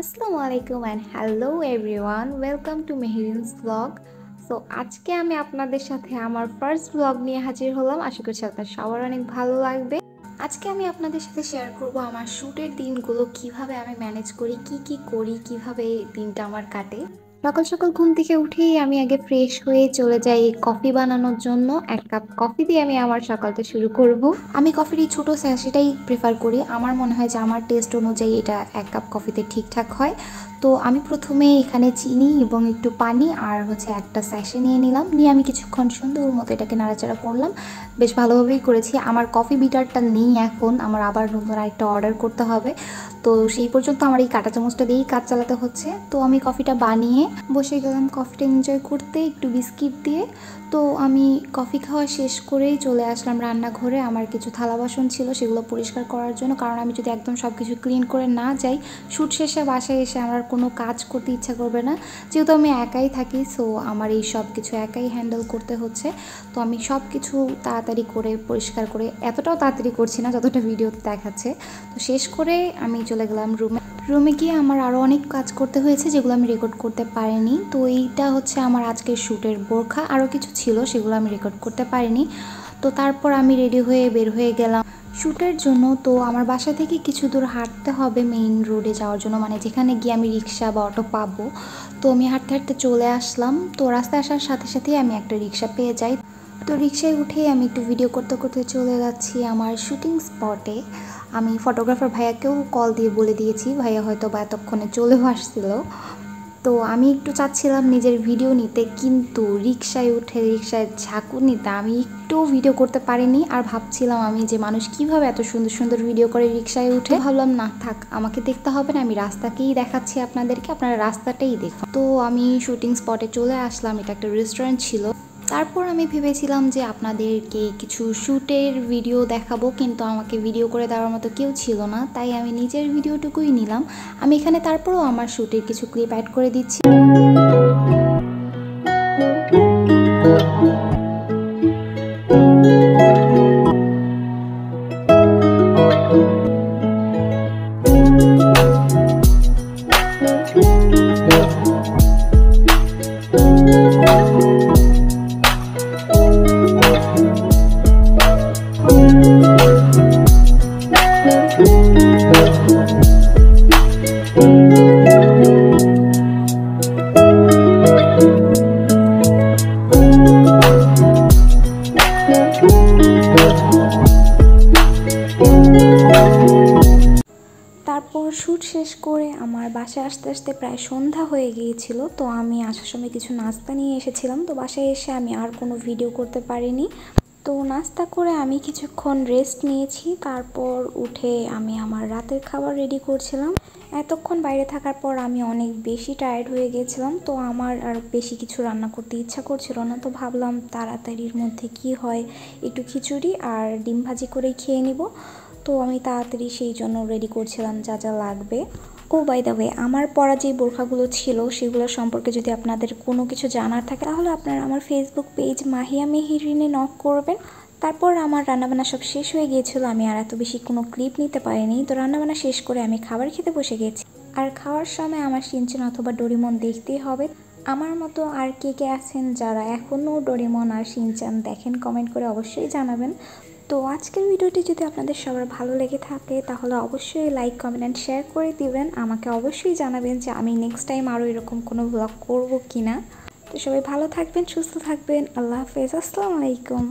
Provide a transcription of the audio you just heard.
আসসালামু আলাইকুম and hello everyone, welcome to Meherin's blog. So আজকে আমি আপনাদের সাথে আমার ফার্স্ট ব্লগ নিয়ে হাজির হলাম। আশা করছি আপনার সবার অনেক ভালো লাগবে। আজকে আমি আপনাদের সাথে শেয়ার করব আমার শ্যুটের দিনগুলো কিভাবে আমি ম্যানেজ করি, কি করি, কিভাবে এই দিনটা আমার কাটে। সকাল সকাল ঘুম থেকে উঠেই আমি আগে ফ্রেশ হয়ে চলে যাই কফি বানানোর জন্য। এক কাপ কফি দিয়ে আমি আমার সকালটা শুরু করব। আমি কফির এই ছোটো স্যাশেটাই প্রেফার করি। আমার মনে হয় যে আমার টেস্ট অনুযায়ী এটা এক কাপ কফিতে ঠিকঠাক হয়। তো আমি প্রথমে এখানে চিনি এবং একটু পানি আর একটা স্যাশে নিয়ে নিলাম। নিয়ে আমি কিছুক্ষণ সুন্দর মতো এটাকে নাড়াচাড়া করলাম। বেশ ভালোভাবেই করেছি। আমার কফি বিটারটা নেই এখন, আমার আবার নতুন আরেকটা অর্ডার করতে হবে। তো সেই পর্যন্ত আমার এই কাঁটা চামচটা দিয়েই কাজ চালাতে হচ্ছে। তো আমি কফিটা বানিয়ে বসে গেলাম কফিটা এনজয় করতে একটু বিস্কিট দিয়ে। তো আমি কফি খাওয়া শেষ করেই চলে আসলাম রান্নাঘরে। আমার কিছু থালা বাসন ছিল সেগুলো পরিষ্কার করার জন্য, কারণ আমি যদি একদম সব কিছু ক্লিন করে না যাই, শ্যুট শেষে বাসায় এসে আমার কোনো কাজ করতে ইচ্ছা করবে না। যেহেতু আমি একাই থাকি, সো আমার এই সব কিছু একাই হ্যান্ডেল করতে হচ্ছে। তো আমি সব কিছু তাড়াতাড়ি করে পরিষ্কার করে, এতটাও তাড়াতাড়ি করছি না যতটা ভিডিওতে দেখাচ্ছে। তো শেষ করে আমি চলে গেলাম রুমে গিয়ে আমার আরও অনেক কাজ করতে হয়েছে যেগুলো আমি রেকর্ড করতে পারিনি। তো এইটা হচ্ছে আমার আজকের শ্যুটের বোরখা, আরও কিছু ছিল সেগুলো আমি রেকর্ড করতে পারিনি। তো তারপর আমি রেডি হয়ে বের হয়ে গেলাম শ্যুটের জন্য। তো আমার বাসা থেকে কিছু দূর হাঁটতে হবে মেইন রোডে যাওয়ার জন্য, মানে যেখানে গিয়ে আমি রিক্সা বা অটো পাবো। তো আমি হাঁটতে হাঁটতে চলে আসলাম। তো রাস্তায় আসার সাথে সাথেই আমি একটা রিক্সা পেয়ে যাই। তো রিক্সায় উঠেই আমি একটু ভিডিও করতে করতে চলে যাচ্ছি আমার শুটিং স্পটে। আমি ফটোগ্রাফার ভাইয়াকেও কল দিয়ে বলে দিয়েছি, ভাইয়া হয়তো বা এতক্ষণে চলেও আসছিল। তো আমি একটু চাচ্ছিলাম নিজের ভিডিও নিতে, কিন্তু রিক্সায় উঠে রিক্সায় ঝাঁকুনিতে আমি একটু ভিডিও করতে পারিনি। আর ভাবছিলাম আমি যে মানুষ কিভাবে এত সুন্দর সুন্দর ভিডিও করে রিক্সায় উঠে। ভাবলাম না থাক, আমাকে দেখতে হবে না, আমি রাস্তাকেই দেখাচ্ছি আপনাদেরকে, আপনারা রাস্তাটাই দেখুন। তো আমি শুটিং স্পটে চলে আসলাম। এটা একটা রেস্টুরেন্ট ছিল। তারপর আমি ভেবেছিলাম যে আপনাদেরকে কিছু শ্যুটের ভিডিও দেখাবো, কিন্তু আমাকে ভিডিও করে দেওয়ার মতো কেউ ছিল না, তাই আমি নিজের ভিডিওটুকুই নিলাম। আমি এখানে তারপরেও আমার শ্যুটের কিছু ক্লিপ অ্যাড করে দিচ্ছি। তারপর শ্যুট শেষ করে আমার বাসায় আসতে আসতে প্রায় সন্ধ্যা হয়ে গিয়েছিল। তো আমি আসার সময় কিছু নাস্তা নিয়ে এসেছিলাম। তো বাসায় এসে আমি আর কোনো ভিডিও করতে পারিনি। তো নাস্তা করে আমি কিছুক্ষণ রেস্ট নিয়েছি। তারপর উঠে আমি আমার রাতের খাবার রেডি করছিলাম। এতক্ষণ বাইরে থাকার পর আমি অনেক বেশি টায়ার্ড হয়ে গেছিলাম। তো আমার আর বেশি কিছু রান্না করতে ইচ্ছা করছিল না। তো ভাবলাম তাড়াতাড়ির মধ্যে কি হয়, একটু খিচুড়ি আর ডিম ভাজি করে খেয়ে নিব। তো আমি তাড়াতাড়ি সেই জন্য রেডি করছিলাম যা যা লাগবে। ও বাই দ্য ওয়ে, আমার পরা যে বোরখাগুলো ছিল সেগুলো সম্পর্কে যদি আপনাদের কোনো কিছু জানার থাকে, তাহলে আপনারা আমার ফেসবুক পেজ মাহিয়া মেহেরিনে নক করবেন। তারপর আমার রান্নাবান্না সব শেষ হয়ে গিয়েছিল। আমি আর এত বেশি কোনো ক্লিপ নিতে পারিনি। তো রান্নাবান্না শেষ করে আমি খাবার খেতে বসে গেছি। আর খাওয়ার সময় আমার শিনচেন অথবা ডোরেমন দেখতেই হবে। আমার মতো আর কে কে আছেন যারা এখনও ডোরেমন আর শিনচান দেখেন, কমেন্ট করে অবশ্যই জানাবেন। তো আজকের ভিডিওটি যদি আপনাদের সবার ভালো লেগে থাকে, তাহলে অবশ্যই লাইক, কমেন্ট অ্যান্ড শেয়ার করে দিবেন। আমাকে অবশ্যই জানাবেন যে আমি নেক্সট টাইম আরও এরকম কোনো ব্লগ করব কি না। তো সবাই ভালো থাকবেন, সুস্থ থাকবেন। আল্লাহ হাফেজ, আসসালামু আলাইকুম।